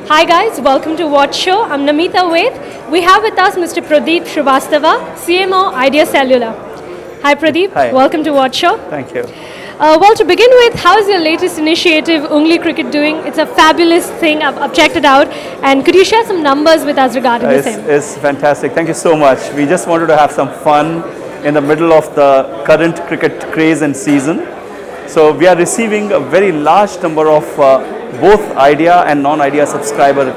Hi guys, welcome to Watshow. I'm Namita Ved. We have with us Mr. Pradeep Shrivastav CMO, Idea Cellular. Hi Pradeep, Hi. welcome to Watshow. Thank you. Well, to begin with, how's your latest initiative, Oongli Cricket, doing? It's a fabulous thing. I've checked it out. And could you share some numbers with us regarding the same? It's fantastic. Thank you so much. We just wanted to have some fun in the middle of the current cricket craze and season. So we are receiving a very large number of both Idea and non-Idea subscriber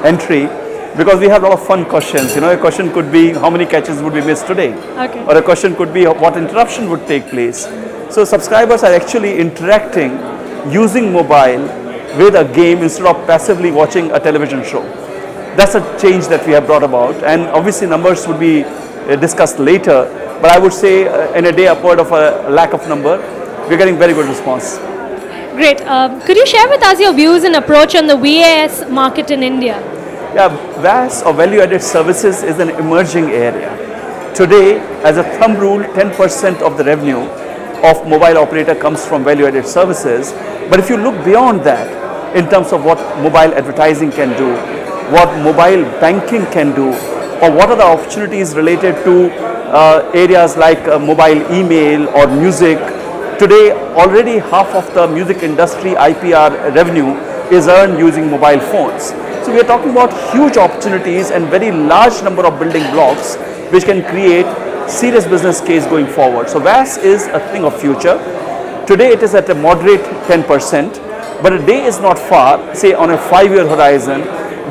entry because we have a lot of fun questions. You know, a question could be how many catches would we miss today? Okay. Or a question could be what interruption would take place. So subscribers are actually interacting using mobile with a game instead of passively watching a television show. That's a change that we have brought about, and obviously numbers would be discussed later, but I would say in a day upward of a lakh of number, we're getting very good response. Great. Could you share with us your views and approach on the VAS market in India? Yeah, VAS or value added services is an emerging area. Today, as a thumb rule, 10% of the revenue of mobile operator comes from value added services. But if you look beyond that, in terms of what mobile advertising can do, what mobile banking can do, or what are the opportunities related to areas like mobile email or music, today already half of the music industry IPR revenue is earned using mobile phones. So we are talking about huge opportunities and very large number of building blocks which can create serious business case going forward. So VAS is a thing of future. Today it is at a moderate 10%, but a day is not far, say on a 5-year horizon,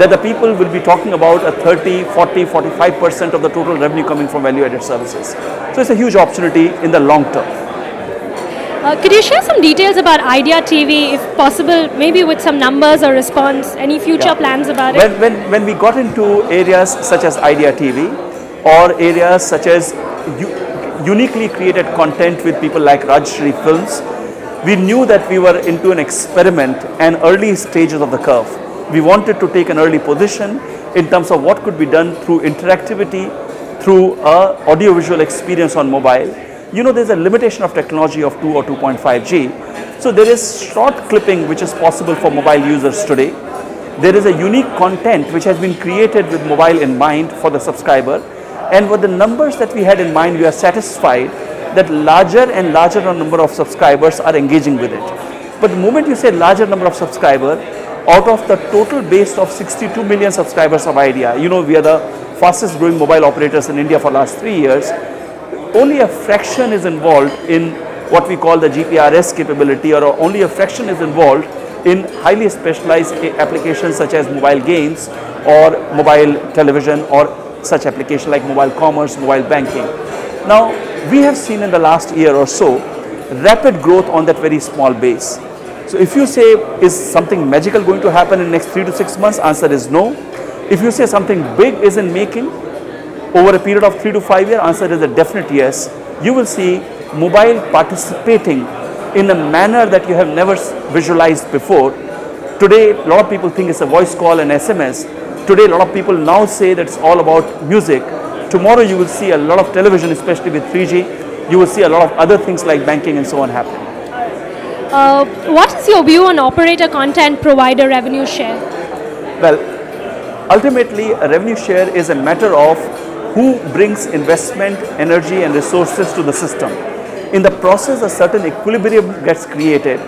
that the people will be talking about a 30, 40, 45% of the total revenue coming from value-added services. So it's a huge opportunity in the long term. Could you share some details about Idea TV, if possible, maybe with some numbers or response, any future plans about it? When we got into areas such as Idea TV or areas such as uniquely created content with people like Rajshri Films, we knew that we were into an experiment and early stages of the curve. We wanted to take an early position in terms of what could be done through interactivity, through audiovisual experience on mobile. You know, there's a limitation of technology of 2 or 2.5G. So there is short clipping which is possible for mobile users today. There is a unique content which has been created with mobile in mind for the subscriber. And with the numbers that we had in mind, we are satisfied that larger and larger number of subscribers are engaging with it. But the moment you say larger number of subscribers, out of the total base of 62 million subscribers of Idea, you know, we are the fastest growing mobile operators in India for the last 3 years, only a fraction is involved in what we call the GPRS capability, or only a fraction is involved in highly specialized applications such as mobile games or mobile television or such application like mobile commerce, mobile banking. Now, we have seen in the last year or so rapid growth on that very small base. So if you say, is something magical going to happen in the next 3 to 6 months? Answer is no. If you say something big is in making over a period of 3 to 5 years, answer is a definite yes. You will see mobile participating in a manner that you have never visualized before. Today, a lot of people think it's a voice call and SMS. Today, a lot of people now say that it's all about music. Tomorrow, you will see a lot of television, especially with 3G. You will see a lot of other things like banking and so on happening. What is your view on operator content provider revenue share? Well, ultimately, a revenue share is a matter of who brings investment, energy, and resources to the system. In the process, a certain equilibrium gets created,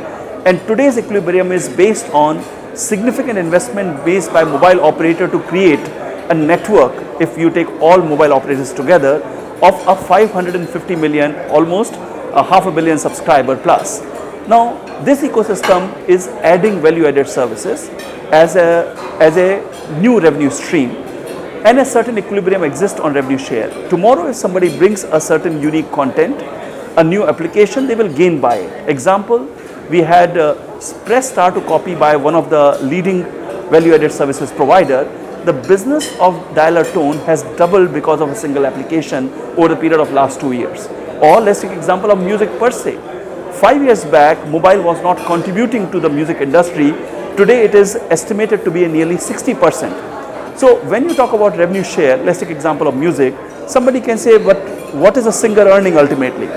and today's equilibrium is based on significant investment based by mobile operator to create a network, if you take all mobile operators together, of a 550 million, almost a half a billion subscriber plus. Now, this ecosystem is adding value-added services as a new revenue stream, and a certain equilibrium exists on revenue share. Tomorrow, if somebody brings a certain unique content, a new application, they will gain by it. Example, we had press start to copy by one of the leading value-added services provider. The business of dialer tone has doubled because of a single application over the period of last 2 years. Or let's take example of music per se. 5 years back, mobile was not contributing to the music industry. Today, it is estimated to be nearly 60%. So when you talk about revenue share, let's take example of music. Somebody can say, but what is a singer earning ultimately?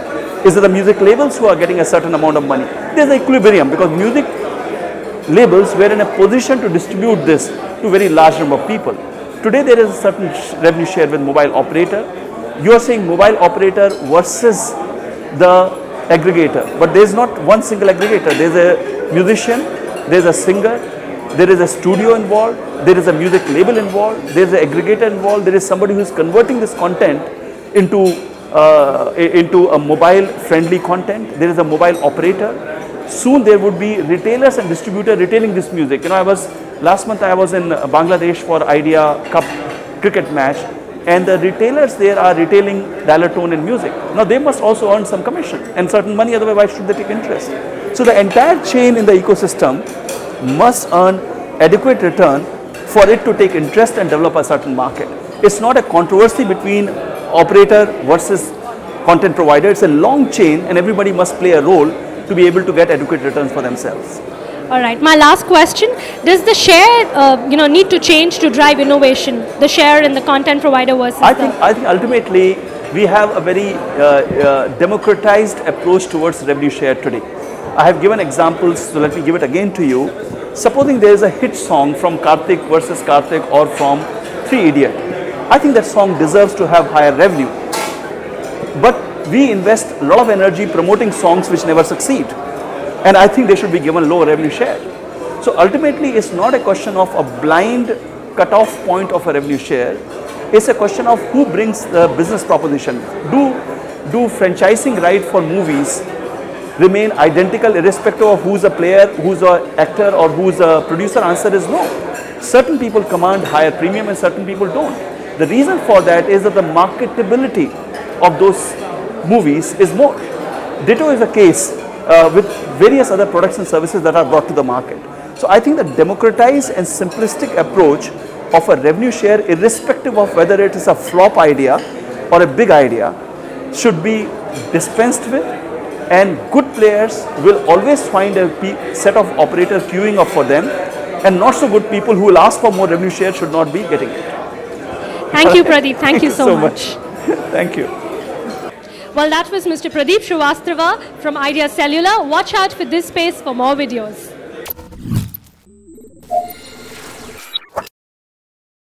Is it the music labels who are getting a certain amount of money? There's an equilibrium because music labels were in a position to distribute this to very large number of people. Today there is a certain revenue share with mobile operator. You are saying mobile operator versus the aggregator, but there is not one single aggregator. There is a musician, there is a singer, there is a studio involved, there is a music label involved, there is an aggregator involved, there is somebody who is converting this content into a mobile friendly content, there is a mobile operator. Soon there would be retailers and distributors retailing this music. You know, last month I was in Bangladesh for Idea Cup cricket match, and the retailers there are retailing dialer tone and music. Now they must also earn some commission and certain money, otherwise why should they take interest? So the entire chain in the ecosystem must earn adequate return for it to take interest and develop a certain market. It's not a controversy between operator versus content provider. It's a long chain and everybody must play a role to be able to get adequate returns for themselves. All right, my last question, does the share need to change to drive innovation, the share in the content provider versus I think ultimately we have a very democratized approach towards revenue share today. I have given examples, so let me give it again to you. Supposing there is a hit song from Karthik versus Karthik or from Three Idiot. I think that song deserves to have higher revenue. But we invest a lot of energy promoting songs which never succeed. And I think they should be given low revenue share. So ultimately it's not a question of a blind cutoff point of a revenue share. It's a question of who brings the business proposition. Do franchising right for movies remain identical irrespective of who's a player, who's an actor or who's a producer? Answer is no. Certain people command higher premium and certain people don't. The reason for that is that the marketability of those movies is more. Ditto is the case with various other products and services that are brought to the market. So I think the democratized and simplistic approach of a revenue share, irrespective of whether it is a flop idea or a big idea, should be dispensed with, and good players will always find a set of operators queuing up for them, and not so good people who will ask for more revenue share should not be getting it. Thank you, Pradeep. Thank you so much. Thank you. Well, that was Mr. Pradeep Shrivastav from Idea Cellular. Watch out for this space for more videos.